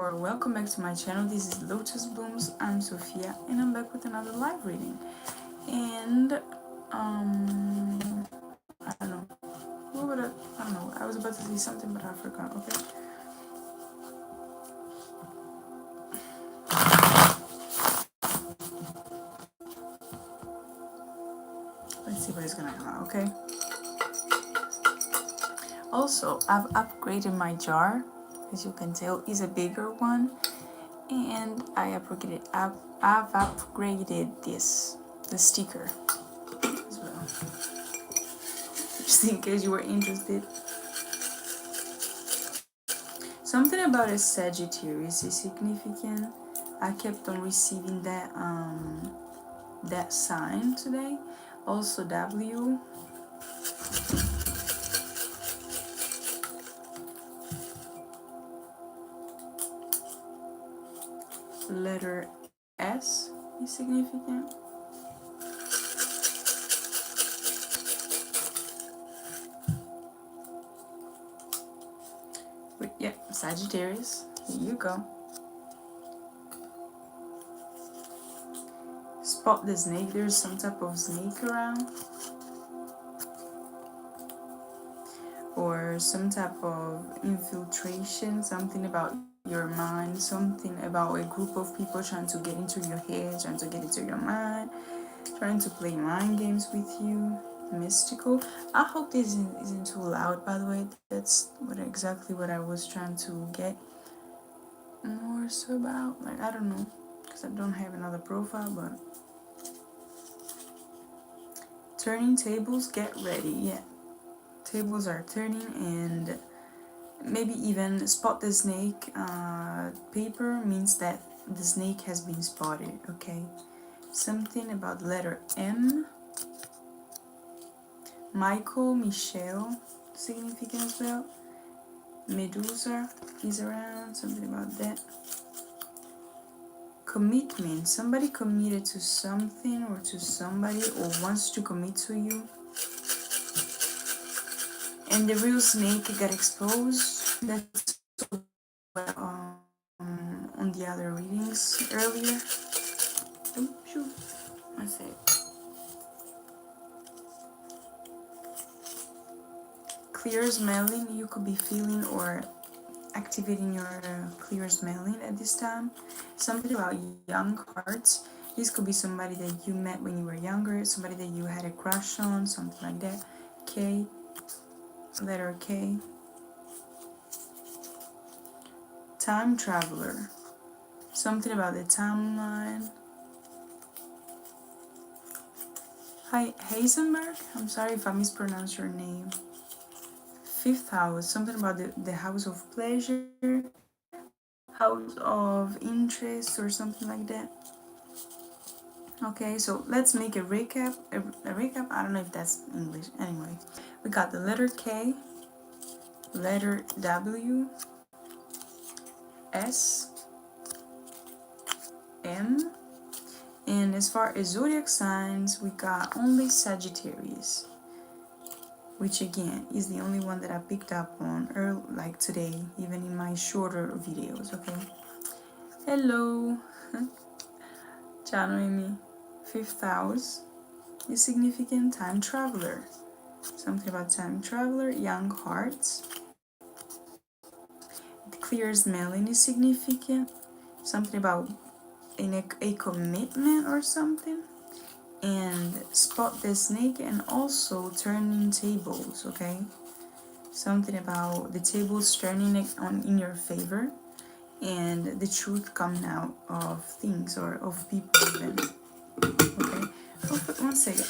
or welcome back to my channel. This is Lotus Blooms. I'm Sophia and I'm back with another live reading. And I don't know. I don't know. I was about to say something but I forgot, okay? Let's see what is gonna come out, okay? Also, I've upgraded my jar. As you can tell, it's a bigger one. And I've upgraded the sticker as well. Just in case you were interested. Something about a Sagittarius is significant. I kept on receiving that sign today. Also W. Letter S is significant. Wait, yeah, Sagittarius. Here you go. Spot the snake. There's some type of snake around. Or some type of infiltration. Something about your mind. Something about a group of people trying to get into your head, trying to get into your mind, trying to play mind games with you. Mystical. I hope this isn't too loud, by the way. That's exactly what I was trying to get more so about. Like, I don't know, because I don't have another profile, but turning tables, get ready. Yeah, tables are turning, and maybe even spot the snake. Paper means that the snake has been spotted. Okay, something about letter M. Michael, Michelle, significant as well. Medusa is around, something about that. Commitment, somebody committed to something or to somebody or wants to commit to you. And the real snake got exposed. That's on the other readings earlier. Oh, shoot. I say. Clear smelling, you could be feeling or activating your clear smelling at this time. Something about young hearts. This could be somebody that you met when you were younger, somebody that you had a crush on, something like that. K, letter K. Time traveler. Something about the timeline. Hi, Heisenberg. I'm sorry if I mispronounced your name. Fifth house, something about the house of pleasure, house of interest, or something like that. Okay, so let's make a recap. A recap, I don't know if that's English. Anyway, we got the letter K, letter W, S, M, and as far as zodiac signs, we got only Sagittarius, which again is the only one that I picked up on early, like today, even in my shorter videos. Okay, hello. Ciao Noemi. Fifth house is significant. Time traveler, something about time traveler. Young hearts. Clear smelling is significant. Something about a commitment or something. And spot the snake, and also turning tables. Okay, something about the tables turning on in your favor, and the truth coming out of things or of people even. Okay, oh, but 1 second,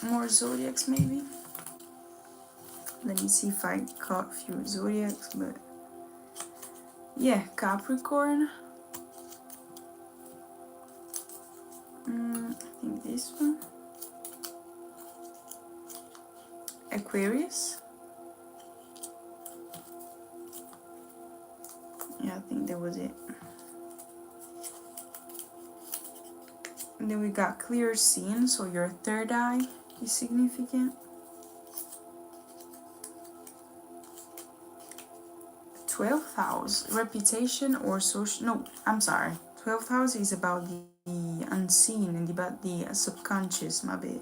more zodiacs maybe. Let me see if I caught a few zodiacs, but yeah, Capricorn. I think this one. Aquarius. Yeah, I think that was it. And then we got clear seeing, so your third eye is significant. 12th house, reputation or social. No, I'm sorry. 12th house is about the unseen and about the subconscious, my bad.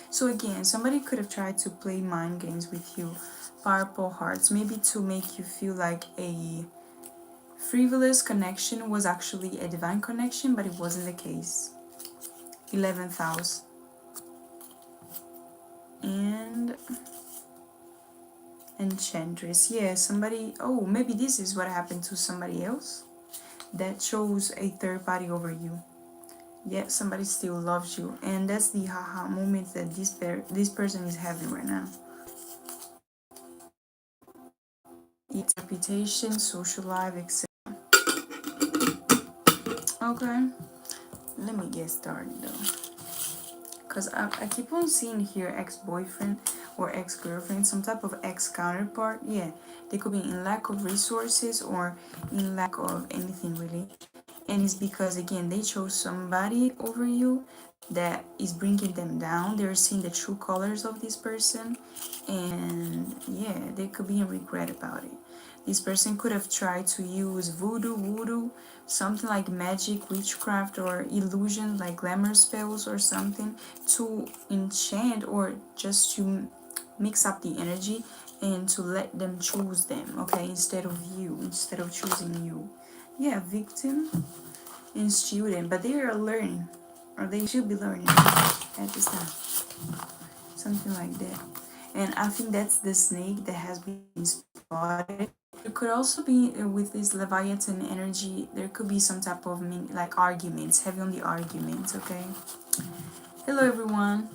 So again, somebody could have tried to play mind games with you. Purple hearts, maybe to make you feel like a frivolous connection was actually a divine connection, but it wasn't the case. 11th house. And Enchantress. Yeah, somebody. Oh, maybe this is what happened to somebody else that chose a third party over you. Yeah, somebody still loves you, and that's the haha moment that this person is having right now. Its reputation, social life, etc. Okay, let me get started though, because I keep on seeing here ex-boyfriend or ex-girlfriend, some type of ex-counterpart. Yeah, they could be in lack of resources or in lack of anything really. And it's because again they chose somebody over you that is bringing them down. They're seeing the true colors of this person, and yeah, they could be in regret about it. This person could have tried to use voodoo, something like magic, witchcraft, or illusion like glamour spells or something to enchant or just to mix up the energy and to let them choose them, okay, instead of you, instead of choosing you. Yeah, victim and student, but they are learning, or they should be learning at this time, something like that. And I think that's the snake that has been spotted. It could also be with this Leviathan energy. There could be some type of like arguments, heavy on the arguments. Okay. Hello everyone.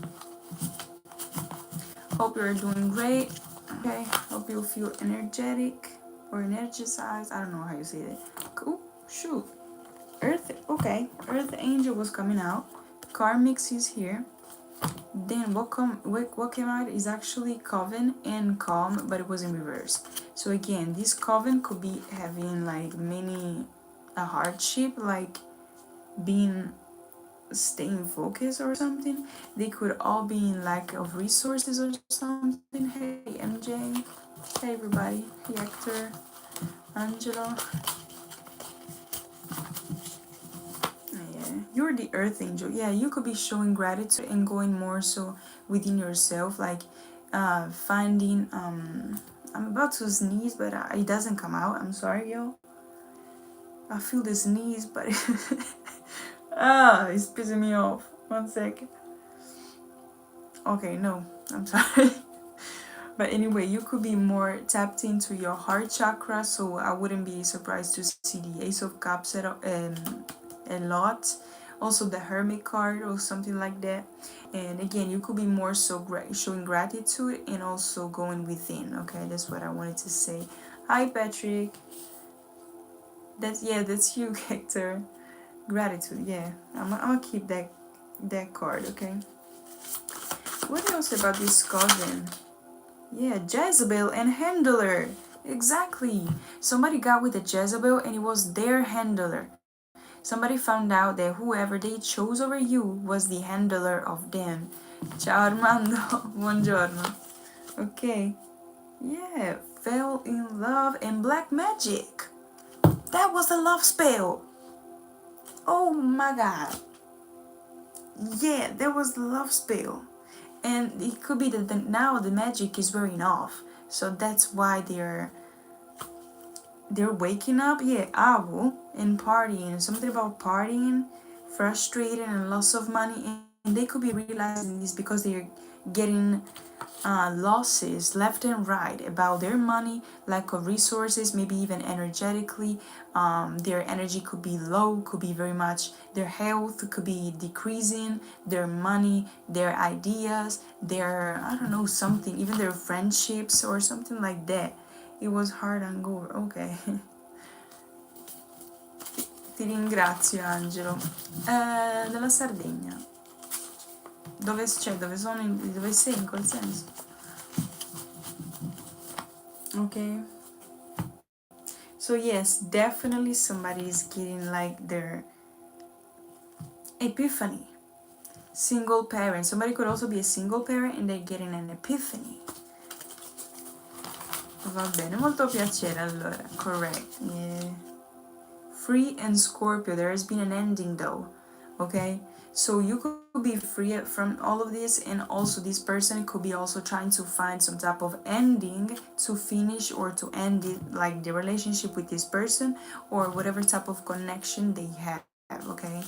Hope you're doing great. Okay. Hope you feel energetic or energized. I don't know how you say that. Cool. Shoot. Earth, okay, Earth Angel was coming out. Karmix is here. Then what came out is actually Coven and Calm, but it was in reverse. So again, this Coven could be having like many a hardship, like being staying focused or something. They could all be in lack of resources or something. Hey MJ, hey everybody, hey Hector, Angelo. You're the earth angel. Yeah, you could be showing gratitude and going more so within yourself, like finding I'm about to sneeze, but it doesn't come out. I'm sorry, yo. I feel the sneeze, but it's pissing me off. 1 second. Okay, no, I'm sorry. But anyway, you could be more tapped into your heart chakra, so I wouldn't be surprised to see the Ace of Cups a lot. Also the Hermit card or something like that. And again, you could be more so showing gratitude and also going within. Okay, that's what I wanted to say. Hi Patrick. That's you, Hector. Gratitude. Yeah, I'm gonna keep that card. Okay. What else about this cousin? Yeah, Jezebel and Handler. Exactly. Somebody got with a Jezebel and it was their handler. Somebody found out that whoever they chose over you was the handler of them. Ciao Armando. Buongiorno. Okay. Yeah, fell in love and black magic. That was the love spell. Oh my god. Yeah, that was the love spell. And it could be that now the magic is wearing off. So that's why they're waking up. Yeah, owl and partying. Something about partying, frustrated and loss of money. And they could be realizing this because they're getting losses left and right about their money, lack of resources, maybe even energetically. Their energy could be low, could be very much, their health could be decreasing, their money, their ideas, their, I don't know, something, even their friendships or something like that. It was hard and gore. Okay. Ti ringrazio Angelo. Della Sardegna. Dove c'è? Dove sei in quel senso? Okay. So yes, definitely somebody is getting like their epiphany. Single parent. Somebody could also be a single parent and they're getting an epiphany. Va bene, molto piacere allora. Correct. Yeah. Free and Scorpio. There has been an ending though. Okay? So you could be free from all of this, and also this person could be also trying to find some type of ending to finish or to end it, like the relationship with this person or whatever type of connection they have. Okay?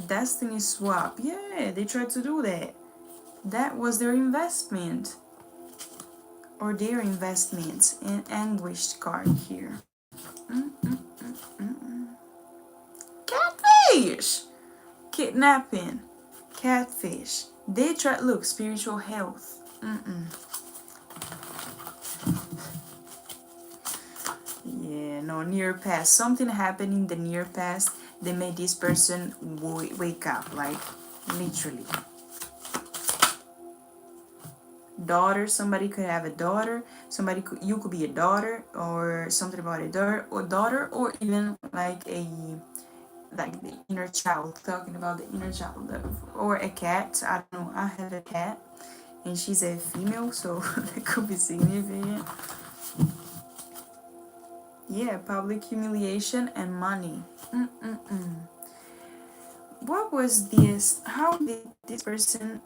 Destiny swap. Yeah, they tried to do that. That was their investment or their investments. An anguished card here. Catfish! Kidnapping. Catfish. They try, look, spiritual health. Yeah, no, near past. Something happened in the near past that made this person wake up, like, literally. Daughter, somebody could have a daughter, you could be a daughter, or something about a daughter, or even like the inner child, talking about the inner child, or a cat. I don't know, I have a cat and she's a female, so that could be significant. Yeah, public humiliation and money. What was this? How did this person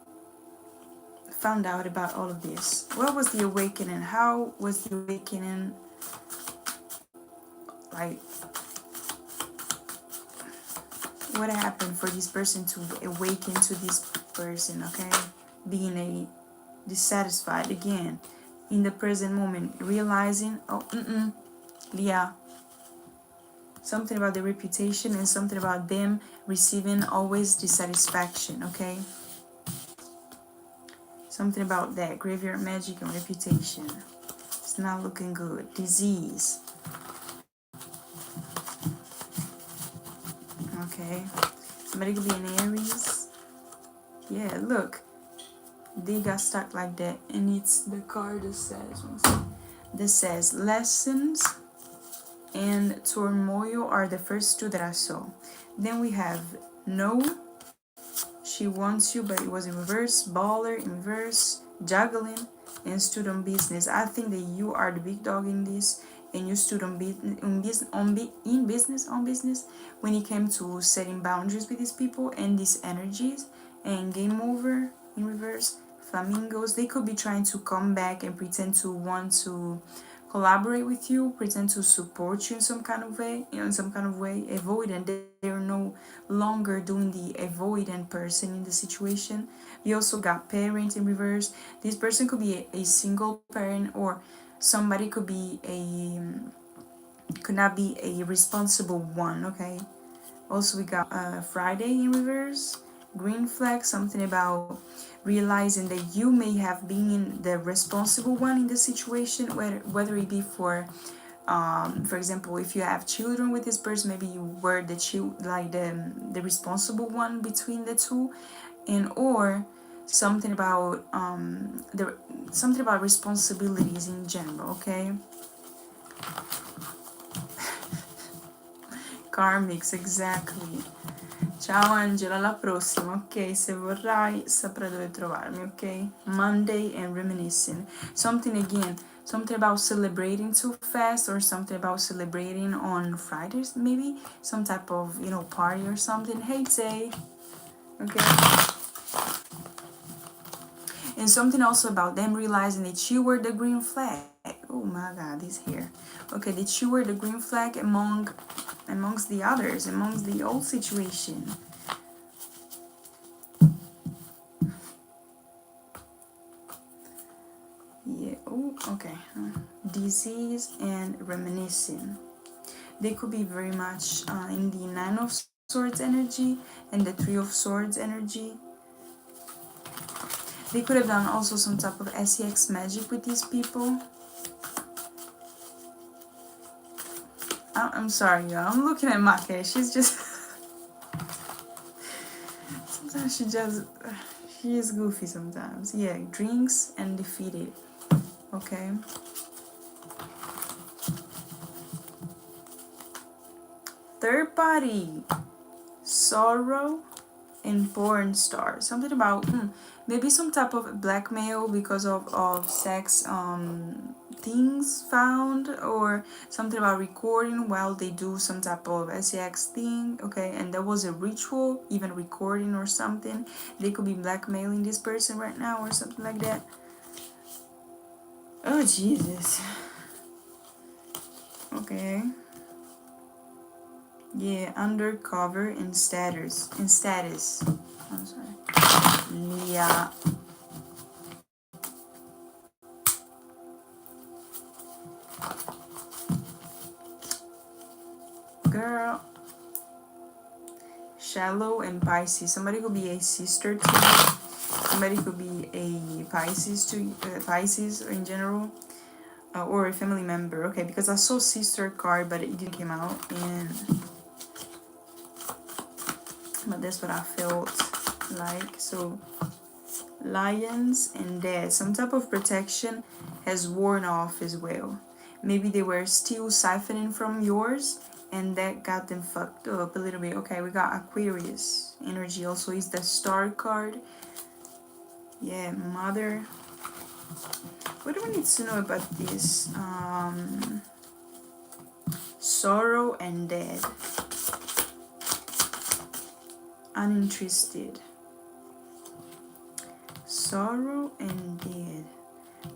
found out about all of this? What was the awakening? How was the awakening, like, what happened for this person to awaken to this person? Okay, being a dissatisfied again in the present moment, realizing, oh, Leah, something about the reputation and something about them receiving always dissatisfaction. Okay, something about that graveyard magic and reputation. It's not looking good. Disease. Okay, somebody could be an Aries. Yeah, look, they got stuck like that, and it's the card that says lessons and turmoil are the first two that I saw. Then we have no, she wants you, but it was in reverse, baller in reverse, juggling, and stood on business. I think that you are the big dog in this, and you stood on business when it came to setting boundaries with these people and these energies. And game over in reverse, flamingos, they could be trying to come back and pretend to want to collaborate with you, pretend to support you in some kind of way, avoidant. They're no longer doing the avoidant person in the situation. We also got parent in reverse. This person could be a single parent, or somebody could not be a responsible one. Okay, also we got Friday in reverse, green flag, something about realizing that you may have been the responsible one in the situation, whether it be for example, if you have children with this person, maybe you were the responsible one between the two, and or something about responsibilities in general. Okay, karmics, exactly. Ciao Angela, alla prossima, ok? Se vorrai saprai dove trovarmi, ok? Monday and reminiscing. Something about celebrating too fast, or something about celebrating on Fridays, maybe? Some type of, party or something. Hey, Tay. Okay? And something also about them realizing that you were the green flag. Oh my god, this here. Okay, that you were the green flag amongst the others, amongst the old situation. Yeah, oh, okay. Disease and reminiscing. They could be very much in the Nine of Swords energy and the Three of Swords energy. They could have done also some type of SEX magic with these people. I'm sorry, y'all. I'm looking at Maka. She's just... sometimes she is goofy sometimes. Yeah, drinks and defeated. Okay. Third party. Sorrow and porn star. Something about maybe some type of blackmail because of sex things found, or something about recording while they do some type of sex thing, okay, and there was a ritual, even recording or something. They could be blackmailing this person right now or something like that. Oh Jesus. Okay. Yeah, undercover and status. I'm sorry. Yeah. Girl. Shallow and Pisces. Somebody could be a sister to you. Somebody could be a Pisces to Pisces in general, or a family member. Okay, because I saw sister card, but it didn't come out, and but that's what I felt like. So lions and death. Some type of protection has worn off as well. Maybe they were still siphoning from yours, and that got them fucked up a little bit. Okay, we got Aquarius energy also is the star card. Yeah, mother. What do we need to know about this? Sorrow and dead. Uninterested. Sorrow and dead.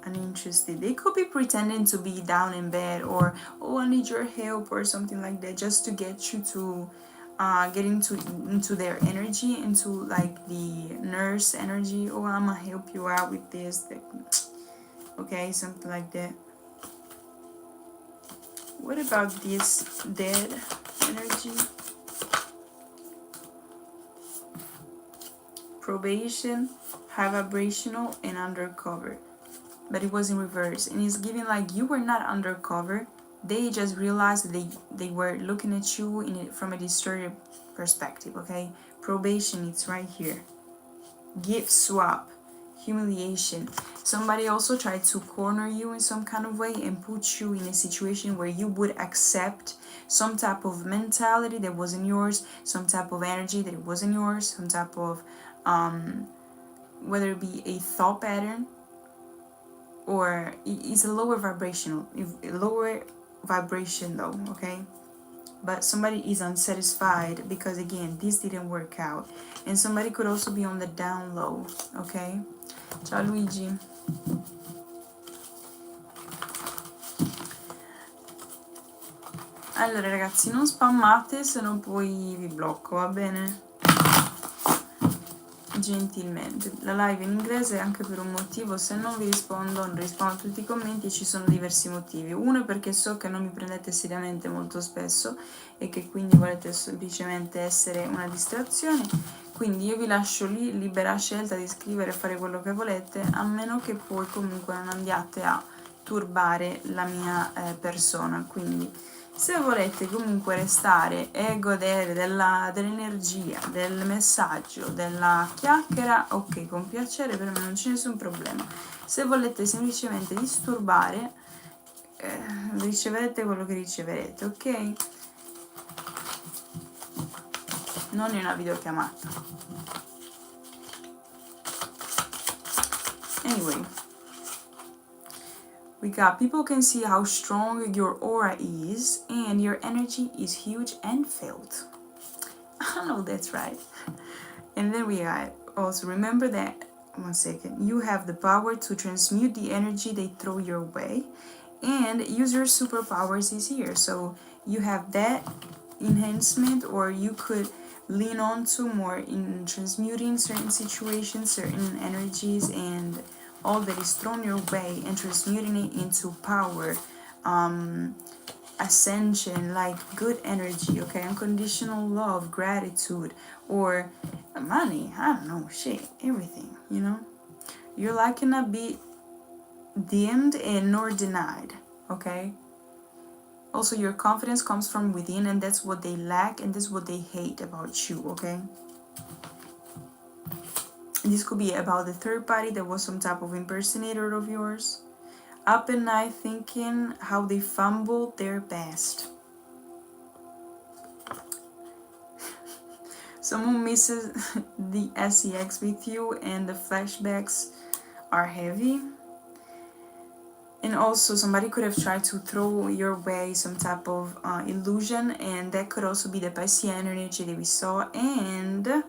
Uninterested. They could be pretending to be down in bed, or oh, I need your help or something like that, just to get you to get into their energy, into like the nurse energy. Oh, I'm gonna help you out with this. Okay, something like that. What about this dead energy? Probation, high vibrational, and undercover. But it was in reverse, and it's giving like you were not undercover. They just realized they were looking at you in it from a distorted perspective. Okay, probation, it's right here. Gift swap, humiliation. Somebody also tried to corner you in some kind of way and put you in a situation where you would accept some type of mentality that wasn't yours, some type of energy that wasn't yours, some type of whether it be a thought pattern, or it's a lower vibration though, okay, but somebody is unsatisfied because again this didn't work out, and somebody could also be on the down low. Okay, ciao Luigi. Allora ragazzi, non spammate, se no poi vi blocco, va bene? Gentilmente. La live in inglese è anche per un motivo: se non vi rispondo, non rispondo a tutti i commenti, e ci sono diversi motivi. Uno, perché so che non mi prendete seriamente molto spesso e che quindi volete semplicemente essere una distrazione, quindi io vi lascio lì libera scelta di scrivere e fare quello che volete, a meno che poi comunque non andiate a turbare la mia persona. Quindi se volete comunque restare e godere dell'energia, del messaggio, della chiacchiera, ok, con piacere, per me non c'è nessun problema. Se volete semplicemente disturbare, riceverete quello che riceverete, ok? Non è una videochiamata. Anyway, we got people can see how strong your aura is, and your energy is huge and felt. I know that's right. And then we got also remember that, one second, you have the power to transmute the energy they throw your way, and use your superpowers is here. So you have that enhancement, or you could lean on to more in transmuting certain situations, certain energies, and all that is thrown your way, and transmuting it into power, ascension, like good energy, okay, unconditional love, gratitude, or money, I don't know, shit, everything, you know. You're like cannot be dimmed and nor denied, okay. Also, your confidence comes from within, and that's what they lack, and that's what they hate about you, okay. This could be about the third party that was some type of impersonator of yours. Up at night thinking how they fumbled their best. Someone misses the sex with you and the flashbacks are heavy. And also somebody could have tried to throw your way some type of illusion, and that could also be the Piscean energy that we saw. And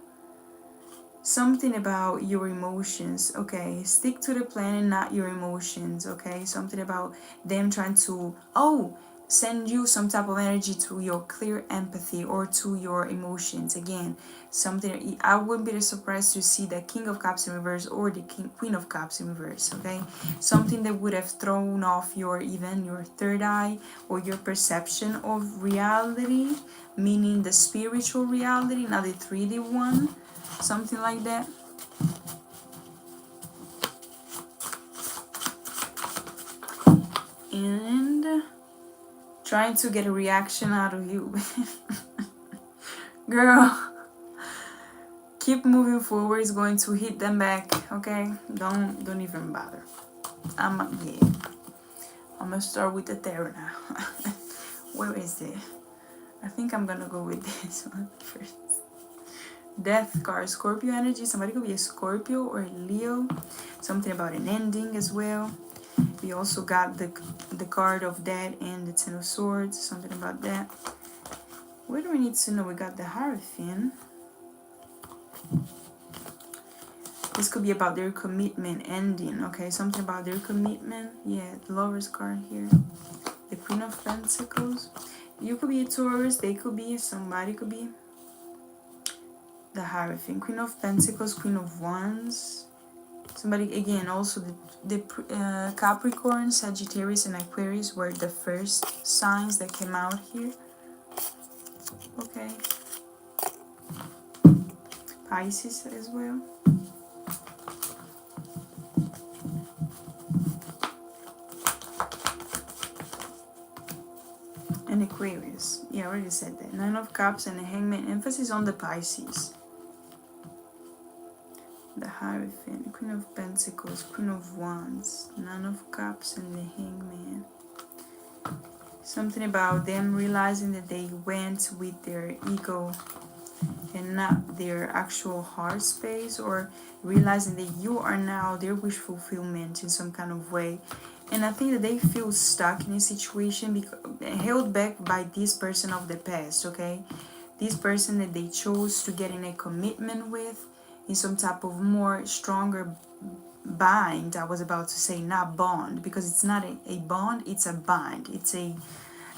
something about your emotions. Okay, stick to the plan and not your emotions. Okay, something about them trying to send you some type of energy to your clear empathy or to your emotions. Again, something, I wouldn't be surprised to see the King of Cups in reverse or the Queen of Cups in reverse. Okay, something that would have thrown off your third eye or your perception of reality, meaning the spiritual reality, not the 3D one, something like that. And trying to get a reaction out of you. Girl, keep moving forward. It's going to hit them back. Okay, don't even bother. I'm gonna start with the tarot now. Where is it? I think I'm gonna go with this one first. Death card, Scorpio energy. Somebody could be a Scorpio or a Leo. Something about an ending as well. We also got the card of Death and the Ten of Swords. Something about that. What do we need to know? We got the Hierophant. This could be about their commitment ending. Okay, something about their commitment. Yeah, the Lover's card here. The Queen of Pentacles. You could be a Taurus. They could be. Somebody could be. The Hierophant. Queen of Pentacles. Queen of Wands. Somebody, again, also the Capricorn, Sagittarius, and Aquarius were the first signs that came out here. Okay. Pisces as well. And Aquarius. Yeah, I already said that. Nine of Cups and the Hangman. Emphasis on the Pisces. The Hierophant, Queen of Pentacles, Queen of Wands, Nine of Cups, and the Hangman. Something about them realizing that they went with their ego and not their actual heart space, or realizing that you are now their wish fulfillment in some kind of way. And I think that they feel stuck in a situation because held back by this person of the past. Okay, this person that they chose to get in a commitment with, in some type of more stronger bind. I was about to say not bond, because it's not a bond, it's a bind. It's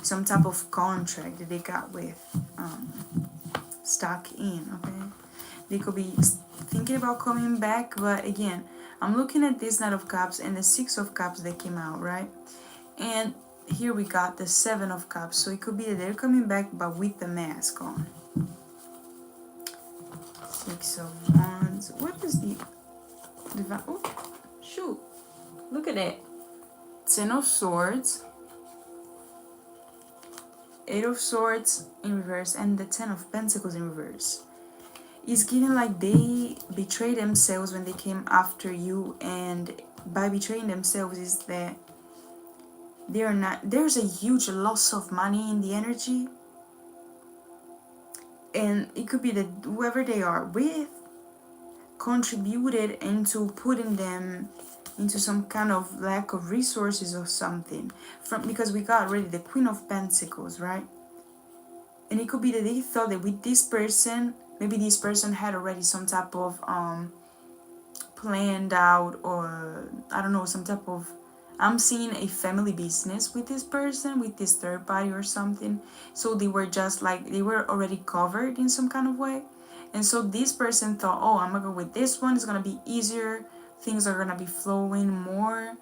some type of contract that they got with stuck in. Okay, they could be thinking about coming back, but again, I'm looking at this Knight of Cups and the Six of Cups that came out, right? And here we got the Seven of Cups, so it could be that they're coming back but with the mask on. Six of Wands. What is the divine? Oh, shoot! Look at that. Ten of Swords, Eight of Swords in reverse, and the Ten of Pentacles in reverse. It's giving like they betray themselves when they came after you, and by betraying themselves is that they're not. There's a huge loss of money in the energy, and it could be that whoever they are with contributed into putting them into some kind of lack of resources or something, because we got already the Queen of Pentacles, right? And it could be that they thought that with this person, maybe this person had already some type of planned out, or I don't know, some type of, I'm seeing a family business with this person, with this third party or something. So they were just like, they were already covered in some kind of way. And so this person thought, oh, I'm gonna go with this one, it's gonna be easier, things are gonna be flowing more,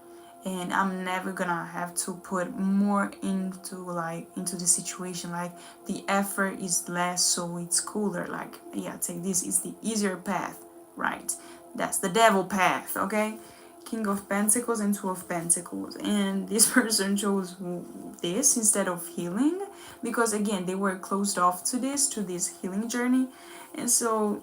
and I'm never gonna have to put more into the situation. Like the effort is less, so it's cooler. Like, yeah, take this, is the easier path, right? That's the devil path. Okay, King of Pentacles and Two of Pentacles, and this person chose this instead of healing, because again, they were closed off to this healing journey. And so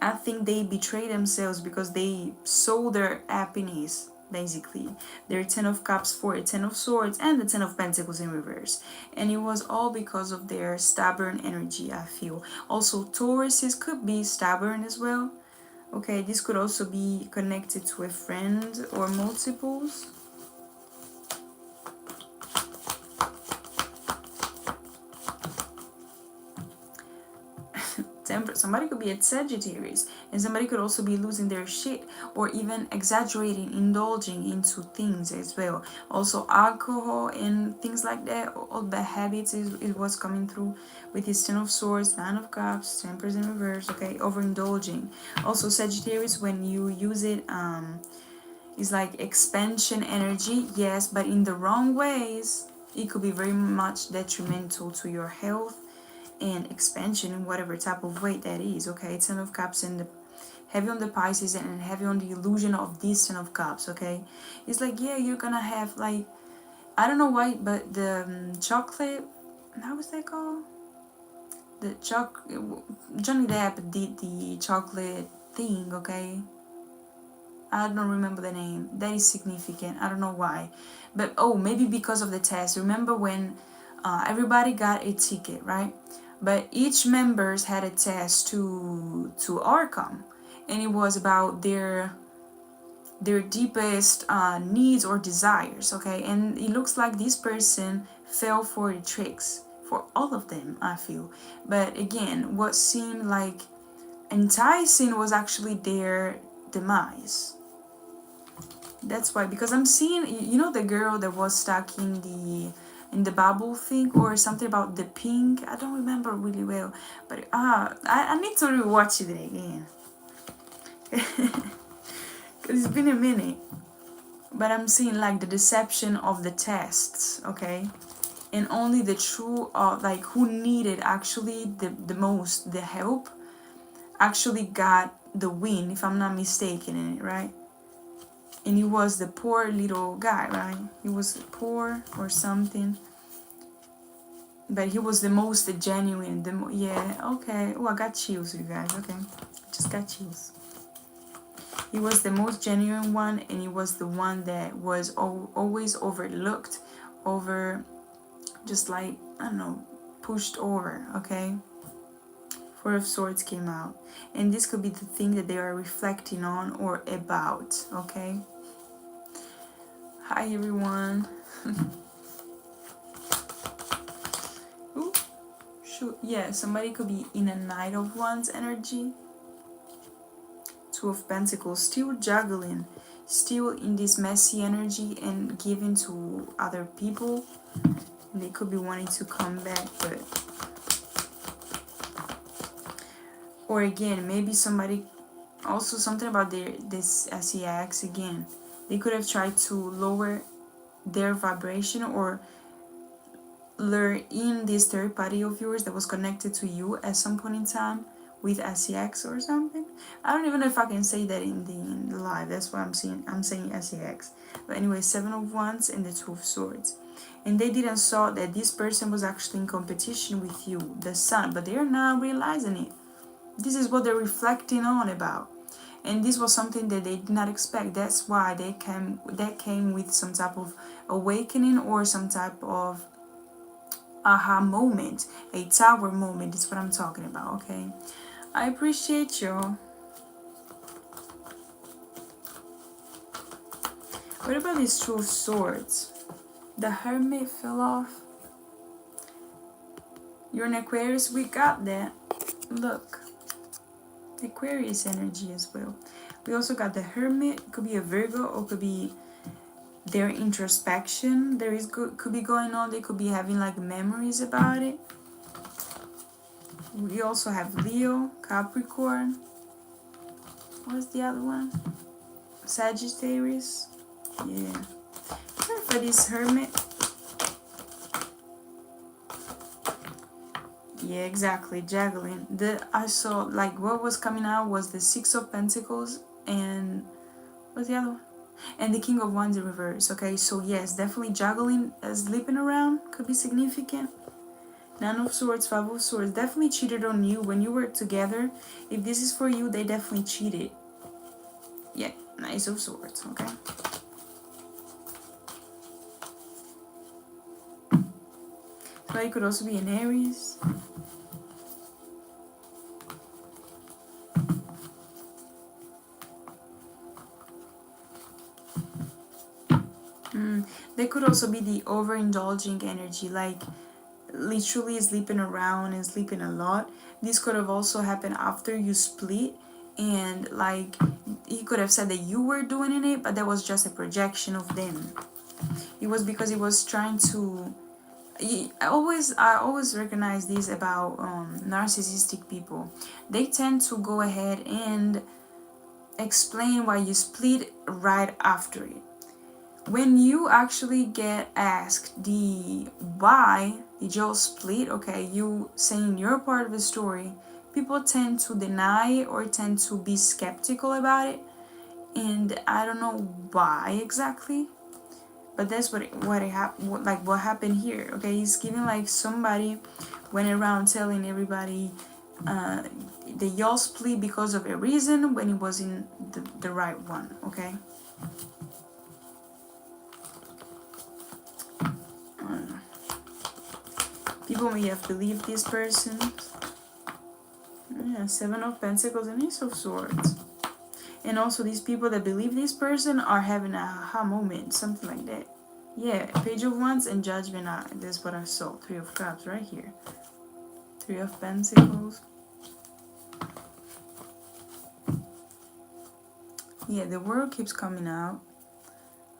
I think they betray themselves because they sold their happiness basically. Their 10 of cups for a 10 of swords and the 10 of pentacles in reverse. And it was all because of their stubborn energy, I feel. Also, Tauruses could be stubborn as well. Okay, this could also be connected to a friend or multiples. Somebody could be at Sagittarius, and somebody could also be losing their shit or even exaggerating, indulging into things as well. Also alcohol and things like that, all bad habits is what's coming through with his 10 of swords, 9 of cups, Temperance in reverse. Okay, overindulging. Also Sagittarius, when you use it, is like expansion energy, yes, but in the wrong ways it could be very much detrimental to your health and expansion in whatever type of way that is. Okay, 10 of cups and the heavy on the Pisces and heavy on the illusion of this 10 of cups. Okay, it's like, yeah, you're gonna have like, I don't know why, but the chocolate, how was that called, the Johnny Depp did the chocolate thing. Okay, I don't remember the name. That is significant. I don't know why, but oh, maybe because of the test. Remember when everybody got a ticket, right? But each members had a test to overcome, and it was about their deepest needs or desires. Okay, and it looks like this person fell for the tricks for all of them, I feel. But again, what seemed like enticing was actually their demise. That's why, because I'm seeing, you know, the girl that was stuck in the bubble thing or something about the pink. I don't remember really well, but I need to rewatch it again because it's been a minute. But I'm seeing like the deception of the tests, okay, and only the true like who needed actually the most the help actually got the win, if I'm not mistaken in it, right? And he was the poor little guy, right? He was poor or something, but he was the most genuine. Yeah, okay. Oh, I got chills, you guys. Okay, just got chills. He was the most genuine one, and he was the one that was always overlooked, just like, I don't know, pushed over. Okay. Four of Swords came out, and this could be the thing that they are reflecting on or about. Okay. Hi everyone. Ooh, shoot. Yeah, somebody could be in a Knight of Wands energy. Two of Pentacles, still juggling, still in this messy energy and giving to other people. And they could be wanting to come back, but or again, maybe somebody also something about this SEX again. They could have tried to lower their vibration or lure in this third party of yours that was connected to you at some point in time with SEX or something. I don't even know if I can say that in the live. That's why I'm saying SEX. But anyway, 7 of Wands and the 2 of Swords. And they didn't saw that this person was actually in competition with you, the Sun, but they're not realizing it. This is what they're reflecting on about. And this was something that they did not expect. That's why that came with some type of awakening or some type of aha moment, a tower moment is what I'm talking about. Okay, I appreciate y'all. What about this 2 of Swords? The Hermit fell off. You're an Aquarius, we got that. Look, Aquarius energy as well. We also got the Hermit, could be a Virgo or could be their introspection. Could be going on. They could be having like memories about it. We also have Leo, Capricorn. What's the other one? Sagittarius. Yeah. For this Hermit. Yeah, exactly. Juggling. I saw like what was coming out was the 6 of Pentacles and what's the other one? And the King of Wands in reverse. Okay, so yes, definitely juggling, sleeping around could be significant. 9 of Swords, 5 of Swords, definitely cheated on you when you were together. If this is for you, they definitely cheated. Yeah, Knight of Swords, okay? But it could also be an Aries. They could also be the overindulging energy, like literally sleeping around and sleeping a lot. This could have also happened after you split, and like he could have said that you were doing it, but that was just a projection of them. It was because he was trying to. I always recognize this about narcissistic people. They tend to go ahead and explain why you split right after it. When you actually get asked the why did y'all split, okay, you saying your part of the story, people tend to deny or tend to be skeptical about it, and I don't know why exactly, but that's what happened here. Okay, he's giving like somebody went around telling everybody that y'all split because of a reason when it wasn't the right one. Okay. People may have believed this person. Yeah, Seven of Pentacles and Ace of Swords. And also these people that believe this person are having a aha moment, something like that. Yeah, Page of Wands and Judgment. That's what I saw. Three of Cups right here. Three of Pentacles. Yeah, the World keeps coming out.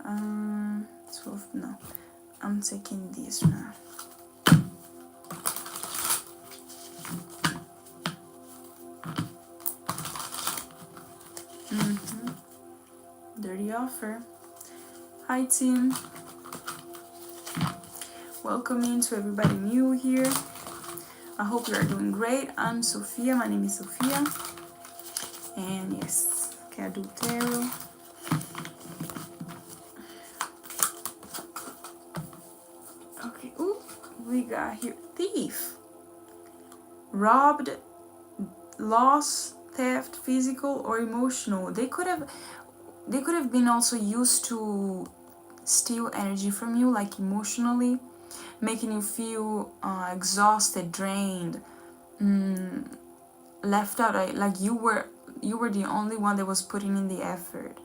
12, no. I'm taking this now. Dirty Offer. Hi team. Welcome in to everybody new here. I hope you are doing great. I'm Sophia. My name is Sophia. And yes, okay, I do tarot. Okay, ooh, we got here thief. Robbed, loss, theft, physical or emotional. They could have been also used to steal energy from you, like emotionally, making you feel exhausted, drained, left out, like you were the only one that was putting in the effort.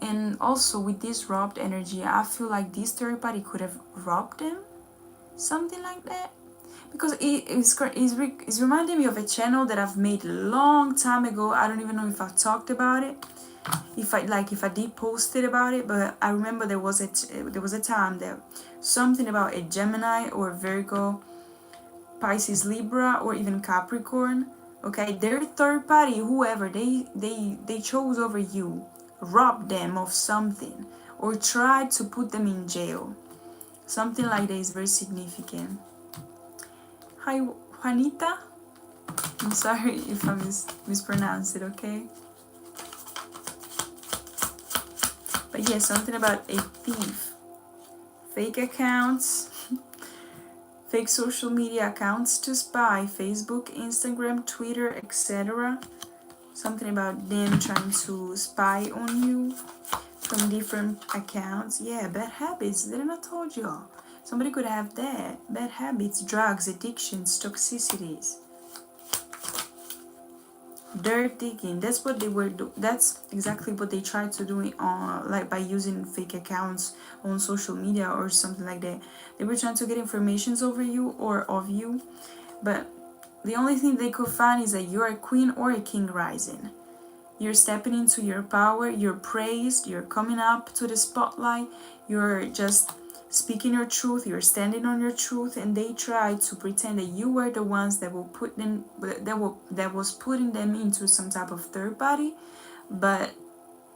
And also with this robbed energy, I feel like this third party could have robbed them, something like that, because it's reminding me of a channel that I've made a long time ago. I don't even know if I've talked about it, if I did post it about it, but I remember there was a time that something about a Gemini or Virgo, Pisces, Libra, or even Capricorn. Okay, their third party, whoever they chose over you, robbed them of something or tried to put them in jail. Something like that is very significant. Hi, Juanita. I'm sorry if I mispronounced it, okay? But yeah, something about a thief. Fake accounts. Fake social media accounts to spy. Facebook, Instagram, Twitter, etc. Something about them trying to spy on you from different accounts. Yeah, bad habits. Didn't I told y'all? Somebody could have that. Bad habits, drugs, addictions, toxicities. Dirt digging. That's what they were that's exactly what they tried to do like by using fake accounts on social media or something like that. They were trying to get informations over you or of you, but the only thing they could find is that you're a queen or a king rising. You're stepping into your power, you're praised, you're coming up to the spotlight, you're just speaking your truth, you're standing on your truth, and they tried to pretend that you were the ones that will put them that was putting them into some type of third party, but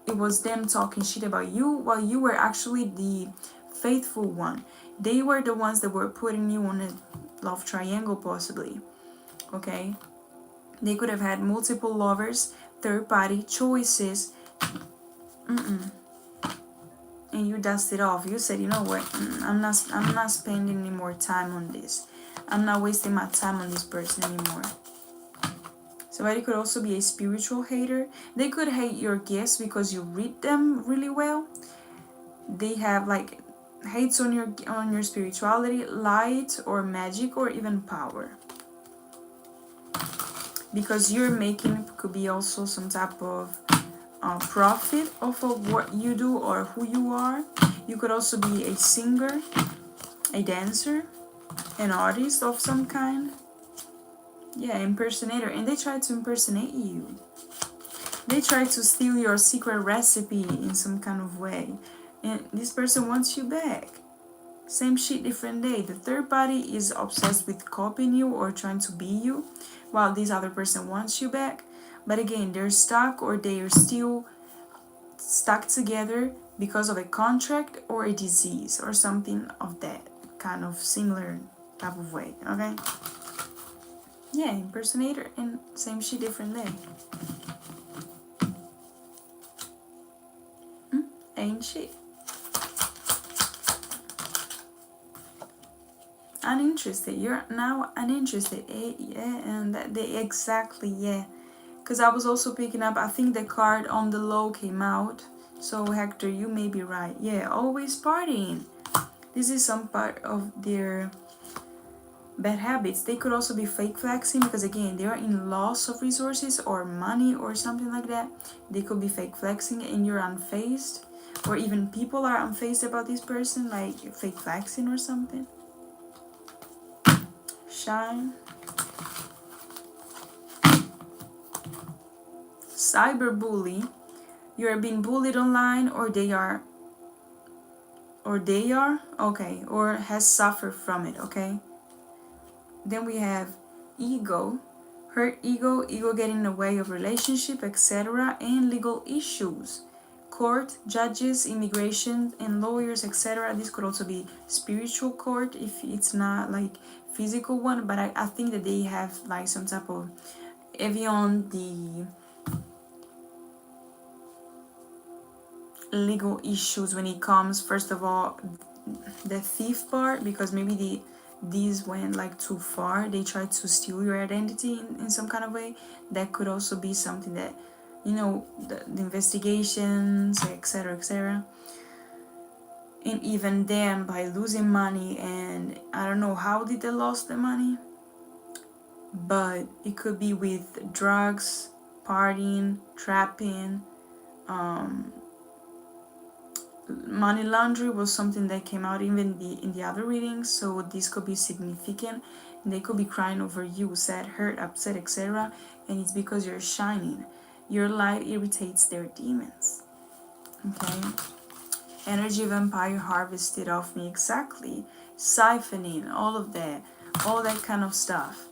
it was them talking shit about you while you were actually the faithful one. They were the ones that were putting you on a love triangle possibly. Okay, they could have had multiple lovers, third party choices. And you dusted off. You said, you know what, I'm not spending any more time on this. I'm not wasting my time on this person anymore. Somebody could also be a spiritual hater. They could hate your gifts because you read them really well. They have like hates on your spirituality, light, or magic, or even power. Because you're making, could be also some type of profit off of what you do or who you are. You could also be a singer, a dancer, an artist of some kind. Yeah, impersonator. And they try to impersonate you. They try to steal your secret recipe in some kind of way. And this person wants you back. Same shit, different day. The third party is obsessed with copying you or trying to be you, while this other person wants you back. But again, they're stuck, or they are still stuck together because of a contract or a disease or something of that kind of similar type of way. Okay? Yeah, impersonator and same shit, different day. Ain't shit. Uninterested. You're now uninterested. Yeah, and that they exactly, yeah. Because I was also picking up, I think the card on the low came out. So Hector, you may be right. Yeah, always partying. This is some part of their bad habits. They could also be fake flexing, because again, they are in loss of resources or money or something like that. They could be fake flexing and you're unfazed, or even people are unfazed about this person, like fake flexing or something. Shine. Cyberbully. You are being bullied online, or they are, okay, or has suffered from it. Okay. Then we have ego, hurt ego, ego getting in the way of relationship, etc., and legal issues, court, judges, immigration, and lawyers, etc. This could also be spiritual court if it's not like physical one, but I think that they have like some type of Evian, the legal issues when it comes, first of all, the thief part, because maybe these went like too far. They tried to steal your identity in some kind of way. That could also be something that, you know, the investigations, etc., etc. And even them, by losing money, and I don't know how did they lost the money, but it could be with drugs, partying, trapping, money laundering was something that came out even in the other readings. So this could be significant. They could be crying over you, sad, hurt, upset, etc. And it's because you're shining. Your light irritates their demons. Okay. Energy vampire harvested off me, exactly. Siphoning, all of that, all that kind of stuff.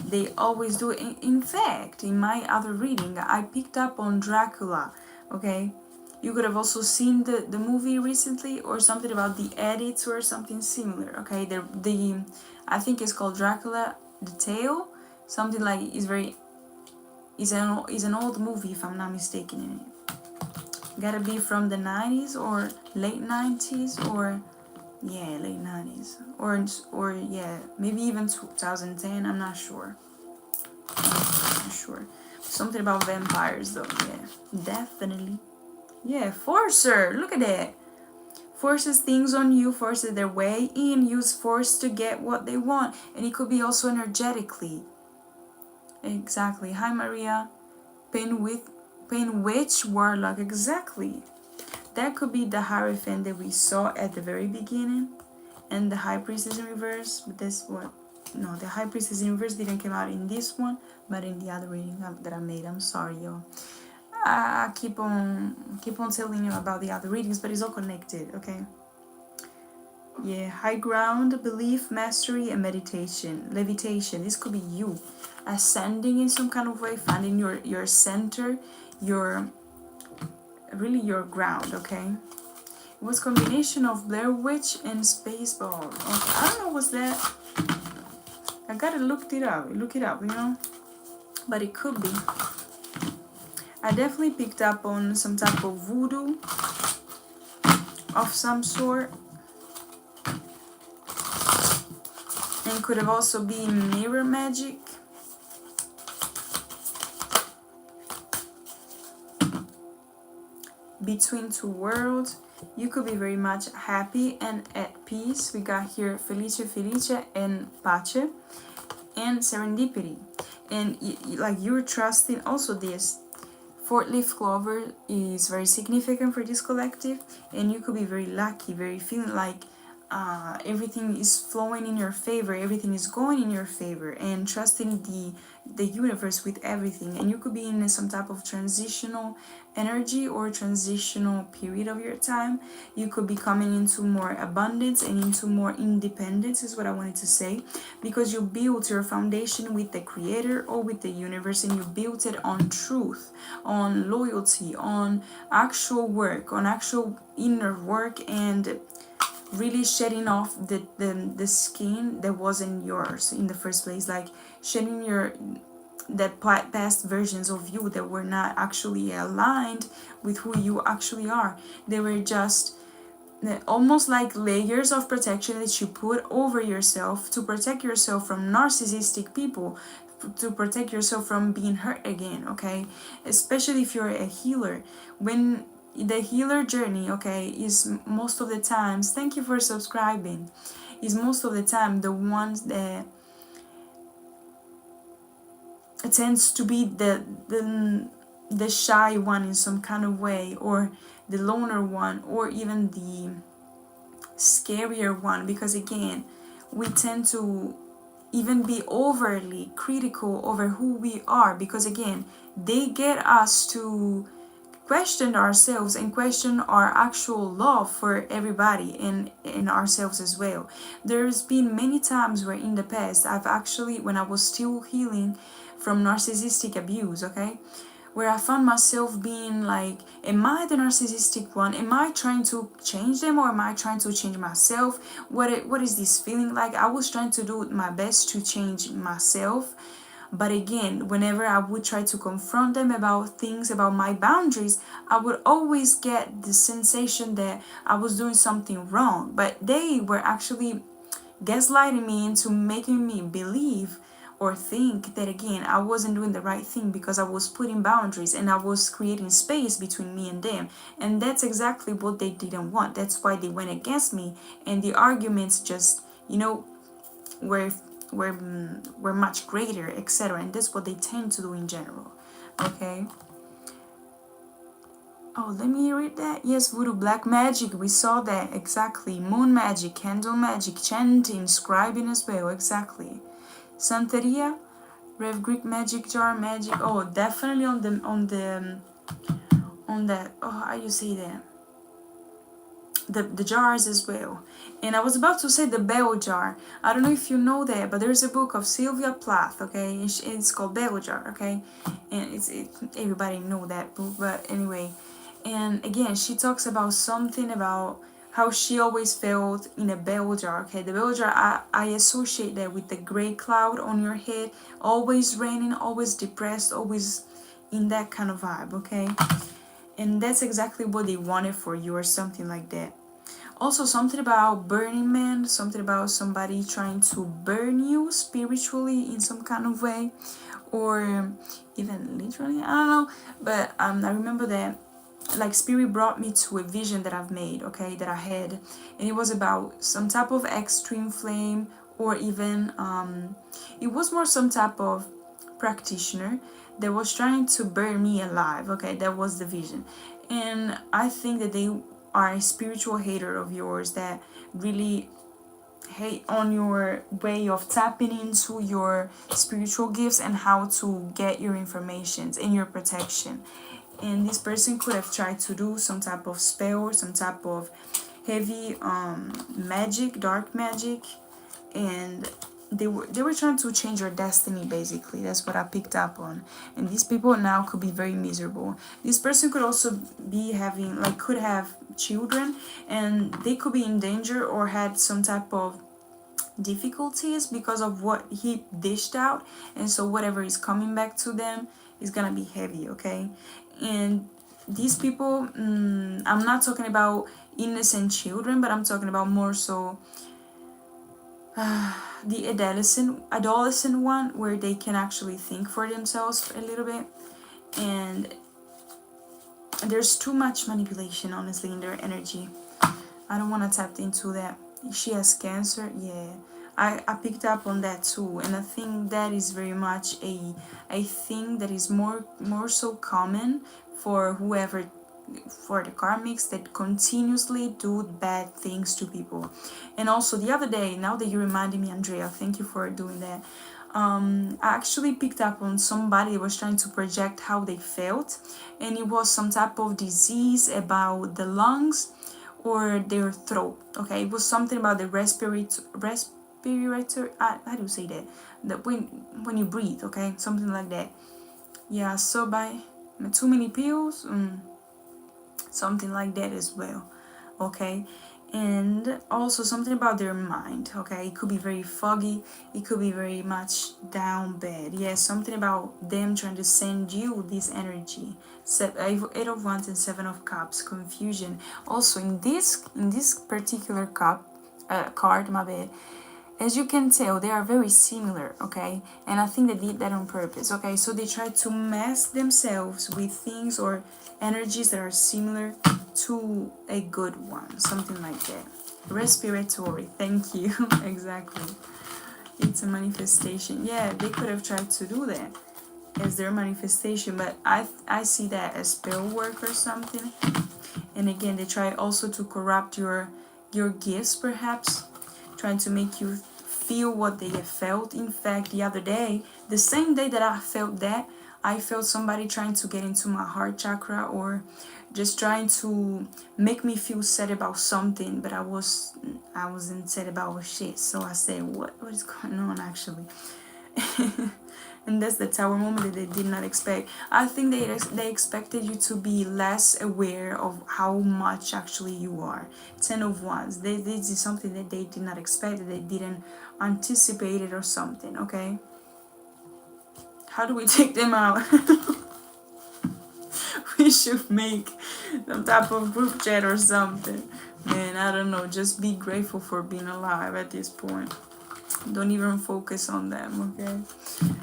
They always do it. In fact, in my other reading, I picked up on Dracula. Okay. You could have also seen the movie recently, or something about the edits or something similar. Okay, the I think it's called Dracula, the Tale, something like is an old movie if I'm not mistaken in it. Gotta be from the 90s or late 90s, or yeah, late 90s, or yeah, maybe even 2010. I'm not sure. I'm not sure. Something about vampires though. Yeah, definitely. Yeah, forcer. Look at that. Forces things on you, forces their way in, use force to get what they want. And it could be also energetically. Exactly. Hi, Maria. Pain witch, warlock. Exactly. That could be the Hierophant that we saw at the very beginning. And the High Priestess in reverse. But this what? No, the High Priestess in reverse didn't come out in this one, but in the other reading that I made. I'm sorry, y'all. I keep on telling you about the other readings, but it's all connected, okay? Yeah, high ground, belief, mastery, and meditation. Levitation. This could be you ascending in some kind of way, finding your center, your ground, okay? It was combination of Blair Witch and Spaceball. Okay, I don't know what's that. I gotta look it up, you know? But it could be. I definitely picked up on some type of voodoo of some sort. And could have also been mirror magic. Between two worlds. You could be very much happy and at peace. We got here felice and pace and serendipity. And like you're trusting also this. Fourth leaf clover is very significant for this collective, and you could be very lucky, very feeling like everything is flowing in your favor, everything is going in your favor, and trusting the universe with everything. And you could be in some type of transitional energy or transitional period of your time. You could be coming into more abundance and into more independence, is what I wanted to say, because you built your foundation with the creator or with the universe, and you built it on truth, on loyalty, on actual work, on actual inner work, and really shedding off the skin that wasn't yours in the first place, like shedding your that past versions of you that were not actually aligned with who you actually are. They were just almost like layers of protection that you put over yourself to protect yourself from narcissistic people, to protect yourself from being hurt again, okay? Especially if you're a healer. When the healer journey, okay, is most of the times, thank you for subscribing, is most of the time the ones that it tends to be the shy one in some kind of way, or the loner one, or even the scarier one, because again, we tend to even be overly critical over who we are, because again, they get us to question ourselves and question our actual love for everybody and ourselves as well. There's been many times where in the past I've actually, when I was still healing from narcissistic abuse, okay, where I found myself being like, am I the narcissistic one? Am I trying to change them, or am I trying to change myself? What is this feeling like? I was trying to do my best to change myself, but again, whenever I would try to confront them about things, about my boundaries, I would always get the sensation that I was doing something wrong. But they were actually gaslighting me into making me believe or think that again I wasn't doing the right thing, because I was putting boundaries and I was creating space between me and them. And that's exactly what they didn't want. That's why they went against me, and the arguments just, were were much greater, etc. And that's what they tend to do in general. Okay. Oh, let me read that. Yes, voodoo, black magic, we saw that, exactly. Moon magic, candle magic, chanting, scribing as well, exactly. Santeria, Rev Greek magic, jar magic. Oh, definitely on that. Oh, how you say that? The jars as well. And I was about to say the bell jar. I don't know if you know that, but there's a book of Sylvia Plath, okay? It's called Bell Jar, okay? And everybody know that book, but anyway. And again, she talks about something about how she always felt in a bell jar, okay? The bell jar, I associate that with the gray cloud on your head, always raining, always depressed, always in that kind of vibe, okay? And that's exactly what they wanted for you, or something like that. Also, something about Burning Man, something about somebody trying to burn you spiritually in some kind of way, or even literally, I don't know. But I remember that, like, spirit brought me to a vision that I've made, okay, that I had, and it was about some type of extreme flame, or even it was more some type of practitioner that was trying to burn me alive, okay, that was the vision. And I think that they are a spiritual hater of yours that really hate on your way of tapping into your spiritual gifts and how to get your information and your protection. And this person could have tried to do some type of spell, some type of heavy magic, dark magic, and they were trying to change your destiny, basically. That's what I picked up on. And these people now could be very miserable. This person could also be having, like, could have children, and they could be in danger or had some type of difficulties because of what he dished out, and so whatever is coming back to them is gonna be heavy, okay? And these people, I'm not talking about innocent children, but I'm talking about more so the adolescent one, where they can actually think for themselves a little bit. And there's too much manipulation, honestly, in their energy. I don't want to tap into that. She has cancer, yeah. I picked up on that too, and I think that is very much a thing that is more so common for whoever, for the karmics that continuously do bad things to people. And also the other day, now that you reminded me, Andrea, thank you for doing that. I actually picked up on somebody that was trying to project how they felt, and it was some type of disease about the lungs or their throat. Okay, it was something about the respirator. How do you say that? That when you breathe, okay, something like that. Yeah. So by too many pills, something like that as well. Okay. And also something about their mind. Okay, it could be very foggy, it could be very much down bad. Yeah, something about them trying to send you this energy. 8 of Wands and 7 of Cups, confusion. Also in this particular card, my bad, as you can tell, they are very similar, okay? And I think they did that on purpose, okay? So they try to mask themselves with things or energies that are similar to a good one, something like that. Respiratory, thank you. Exactly. It's a manifestation. Yeah, they could have tried to do that as their manifestation, but I see that as spell work or something. And again, they try also to corrupt your gifts, perhaps, trying to make you feel what they have felt. In fact, the other day, the same day that I felt that, I felt somebody trying to get into my heart chakra or just trying to make me feel sad about something, but I wasn't sad about shit. So I said, what is going on actually? And that's the Tower moment that they did not expect. I think they expected you to be less aware of how much actually you are. 10 of Wands. This is something that they did not expect, that they didn't anticipate it or something, okay? How do we take them out? We should make some type of group chat or something. Man, I don't know. Just be grateful for being alive at this point. Don't even focus on them, okay?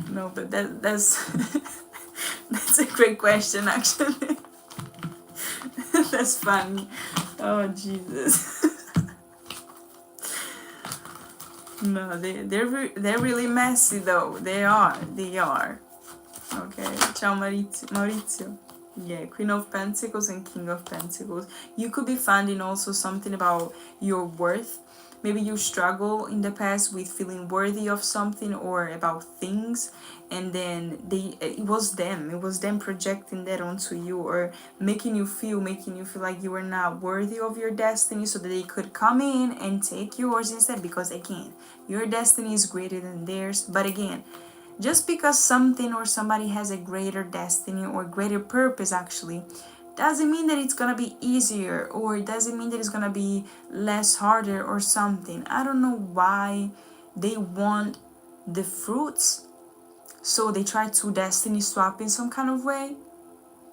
No, but that's that's a great question, actually. That's funny. Oh Jesus. No, they're really messy though. They are. Okay. Ciao, Maurizio. Yeah, Queen of Pentacles and King of Pentacles. You could be finding also something about your worth. Maybe you struggle in the past with feeling worthy of something or about things, and then it was them projecting that onto you, or making you feel like you were not worthy of your destiny, so that they could come in and take yours instead, because again, your destiny is greater than theirs. But again, just because something or somebody has a greater destiny or greater purpose actually doesn't mean that it's gonna be easier, or it doesn't mean that it's gonna be less harder or something. I don't know why they want the fruits, so they try to destiny swap in some kind of way.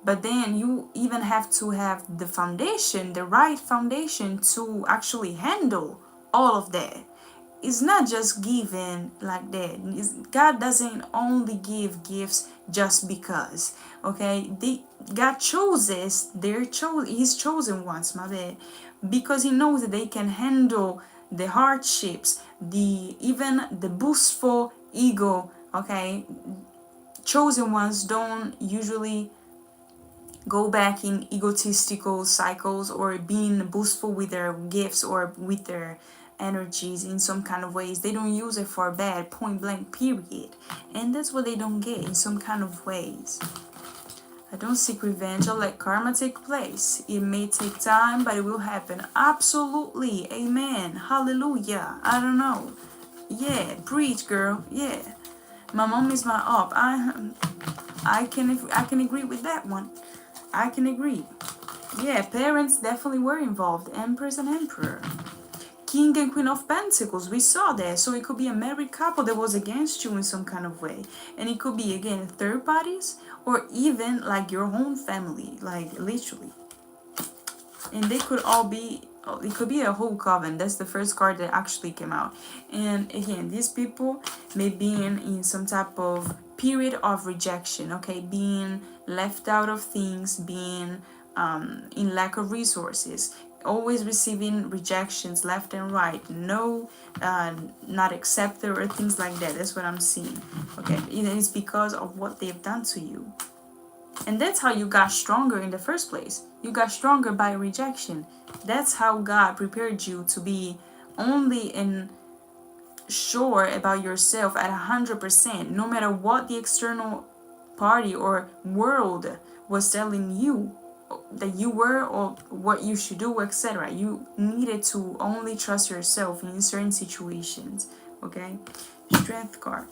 But then you even have to have the foundation, the right foundation, to actually handle all of that. It's not just given like that. God doesn't only give gifts just because, okay? God chooses his chosen ones, my bad, because he knows that they can handle the hardships, even the boastful ego, okay? Chosen ones don't usually go back in egotistical cycles or being boastful with their gifts or with their energies in some kind of ways. They don't use it for bad, point blank, period. And that's what they don't get in some kind of ways. I don't seek revenge. I'll let karma take place. It may take time, but it will happen. Absolutely. Amen. Hallelujah. I don't know. Yeah, preach, girl. Yeah. My mom is my op. I can agree with that one. I can agree. Yeah, parents definitely were involved. Empress and Emperor. King and Queen of Pentacles, we saw that. So it could be a married couple that was against you in some kind of way. And it could be, again, third parties, or even like your own family, like literally. And they could all be, it could be a whole coven. That's the first card that actually came out. And again, these people may be in some type of period of rejection, okay? Being left out of things, being in lack of resources, always receiving rejections left and right, no, not accepted or things like that. That's what I'm seeing. Okay, it's because of what they've done to you. And that's how you got stronger in the first place. You got stronger by rejection. That's how God prepared you to be only in sure about yourself at 100%, no matter what the external party or world was telling you that you were or what you should do, etc. You needed to only trust yourself in certain situations. Okay, Strength card.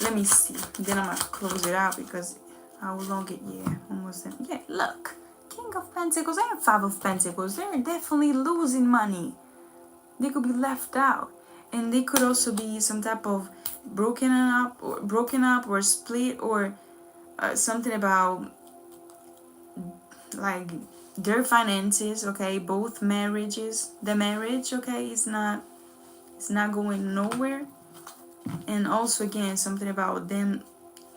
Let me see. Then I'm gonna close it out because how long it? Yeah, almost. Yeah, look, King of Pentacles and Five of Pentacles. They're definitely losing money. They could be left out, and they could also be some type of broken up or split, or something about like their finances. Okay, both marriages. The marriage, okay, is not going nowhere, and also again something about them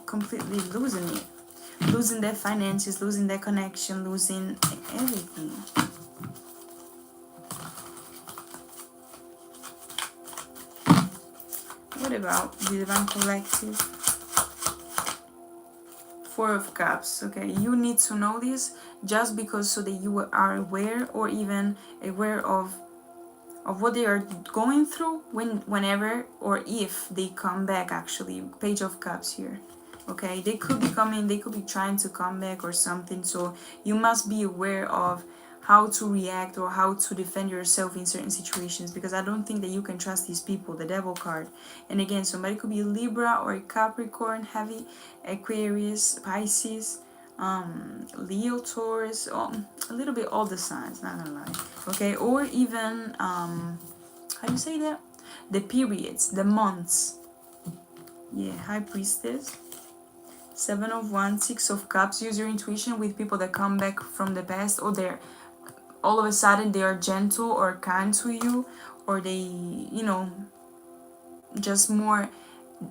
completely losing it, losing their finances, losing their connection, losing everything. What about the Divine Collective? Four of Cups. Okay, you need to know this just because so that you are aware, or even aware of what they are going through whenever or if they come back. Actually, Page of Cups here. Okay, they could be coming, they could be trying to come back or something, so you must be aware of how to react or how to defend yourself in certain situations, because I don't think that you can trust these people. The Devil card. And again, somebody could be Libra or Capricorn heavy, Aquarius, Pisces, Leo, Taurus, a little bit all the signs, not gonna lie. Okay, or even how do you say that, the periods, the months. Yeah, High Priestess, Seven of Wands, Six of Cups. Use your intuition with people that come back from the past, or they're all of a sudden they are gentle or kind to you, or they, you know, just more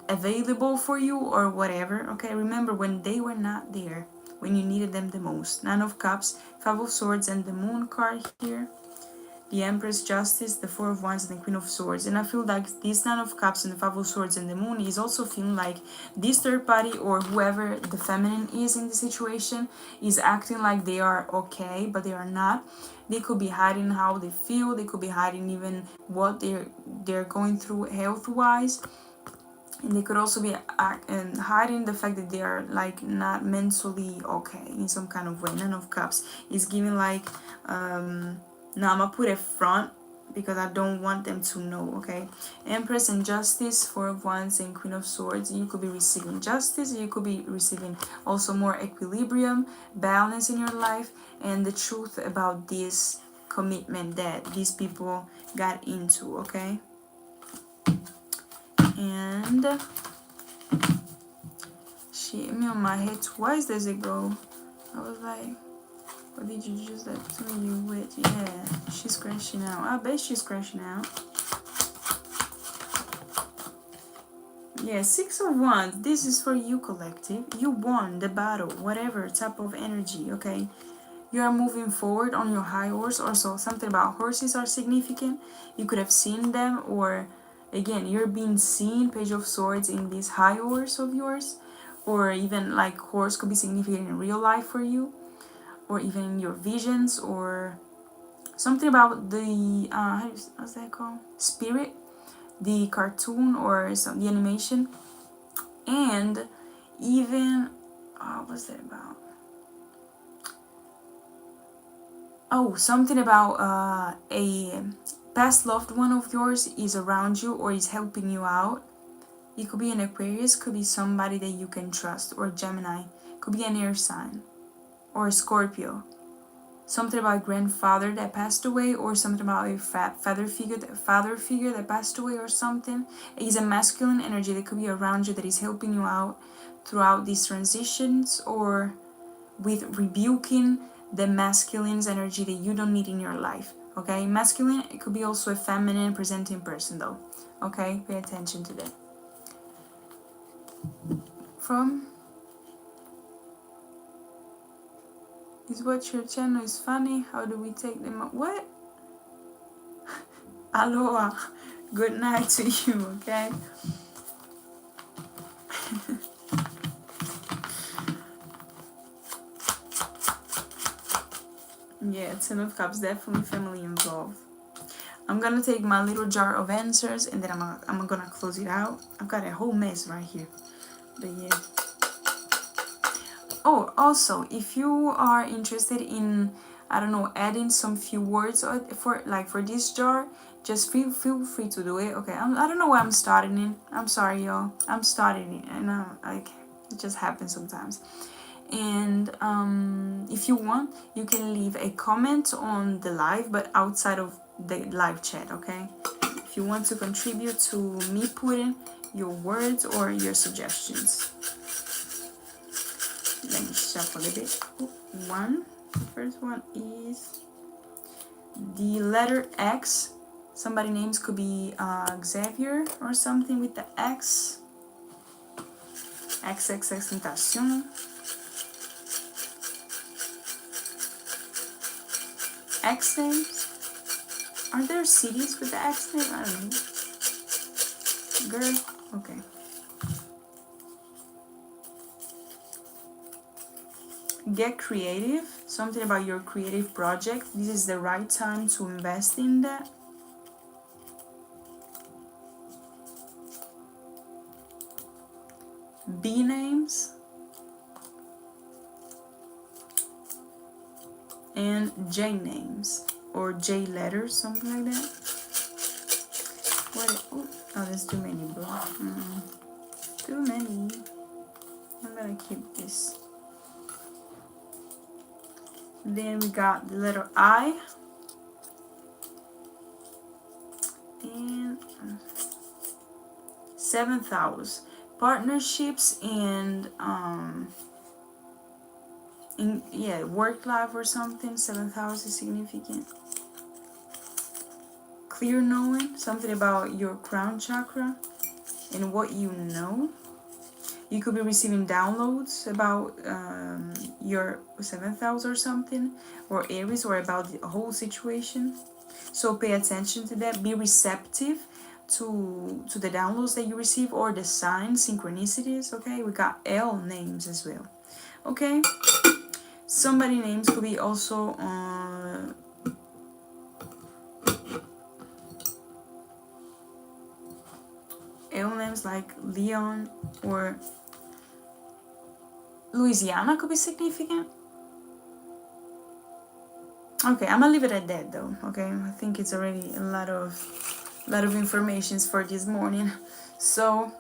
available for you or whatever. Okay, remember when they were not there, when you needed them the most. Nine of Cups, Five of Swords, and the Moon card here. The Empress, Justice, the Four of Wands, and the Queen of Swords. And I feel like this Nine of Cups and the Five of Swords and the Moon is also feeling like this third party, or whoever the feminine is in the situation, is acting like they are okay, but they are not. They could be hiding how they feel. They could be hiding even what they're going through health-wise. And they could also be hiding the fact that they are like not mentally okay in some kind of way. Nine of Cups is giving like now I'm gonna put a front because I don't want them to know. Okay, Empress and Justice, Four of Wands, and Queen of Swords. You could be receiving justice. You could be receiving also more equilibrium, balance in your life, and the truth about this commitment that these people got into. Okay, and she hit me on my head twice. Does it go? I was like, what did you use that to you with? Yeah, she's crashing out. I bet she's crashing out. Yeah, Six of Wands. This is for you, collective. You won the battle, whatever type of energy, okay? You are moving forward on your high horse. Also, something about horses are significant. You could have seen them, or again, you're being seen, Page of Swords, in this high horse of yours. Or even like horse could be significant in real life for you, or even in your visions, or something about the how's that called, Spirit, the cartoon or the animation. And even what's that about, something about a past loved one of yours is around you or is helping you out. It could be an Aquarius, could be somebody that you can trust, or Gemini, could be an air sign, or a Scorpio. Something about grandfather that passed away, or something about a father figure that passed away, or something. It is a masculine energy that could be around you that is helping you out throughout these transitions, or with rebuking the masculine's energy that you don't need in your life. Okay, masculine, it could be also a feminine presenting person though. Okay, pay attention to that. From Is what your channel is funny? How do we take them up? What? Aloha. Good night to you, okay? Yeah, Ten of Cups, definitely family involved. I'm gonna take my little jar of answers and then I'm gonna close it out. I've got a whole mess right here. But yeah. Oh, also, if you are interested in, I don't know, adding some few words for this jar, just feel free to do it. Okay, I don't know why I'm starting it. I'm sorry, y'all. I'm starting it, and like it just happens sometimes. And if you want, you can leave a comment on the live, but outside of the live chat. Okay, if you want to contribute to me putting your words or your suggestions. Let me shuffle a bit. One. The first one is the letter X. Somebody names could be Xavier or something with the X. XXX Tentacion. X names. Are there cities with the X name? I don't know. Girl. Okay. Get creative. Something about your creative project. This is the right time to invest in that. B names. And J names. Or J letters, something like that. What? Oh, there's too many, bro. Too many. I'm gonna keep this. Then we got the letter I. And 7th house. Partnerships and work life or something. 7th house is significant. Clear knowing, something about your crown chakra and what you know. You could be receiving downloads about your 7th house or something, or Aries, or about the whole situation. So pay attention to that. Be receptive to the downloads that you receive, or the signs, synchronicities. Okay, we got L names as well. Okay, somebody names could be also L names like Leon or Louisiana could be significant. Okay, I'm gonna leave it at that though. Okay, I think it's already a lot of information for this morning. So,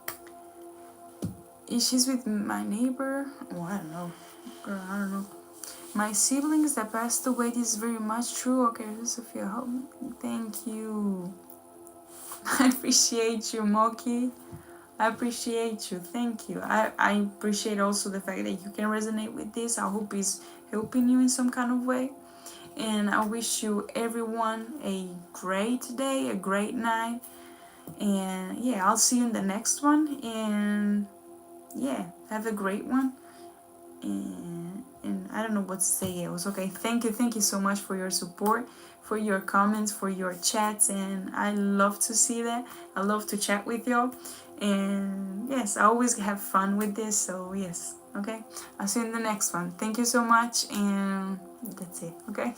she's with my neighbor. Oh, I don't know. Girl, I don't know. My siblings that passed away. This is very much true. Okay, Sophia, thank you. I appreciate you, Moki. I appreciate you. Thank you. I appreciate also the fact that you can resonate with this. I hope it's helping you in some kind of way. And I wish you everyone a great day, a great night. And yeah, I'll see you in the next one. And yeah, have a great one. And I don't know what to say else. Okay, thank you so much for your support, for your comments, for your chats, and I love to see that. I love to chat with y'all. And yes, I always have fun with this. So yes, okay, I'll see you in the next one. Thank you so much, and that's it. Okay.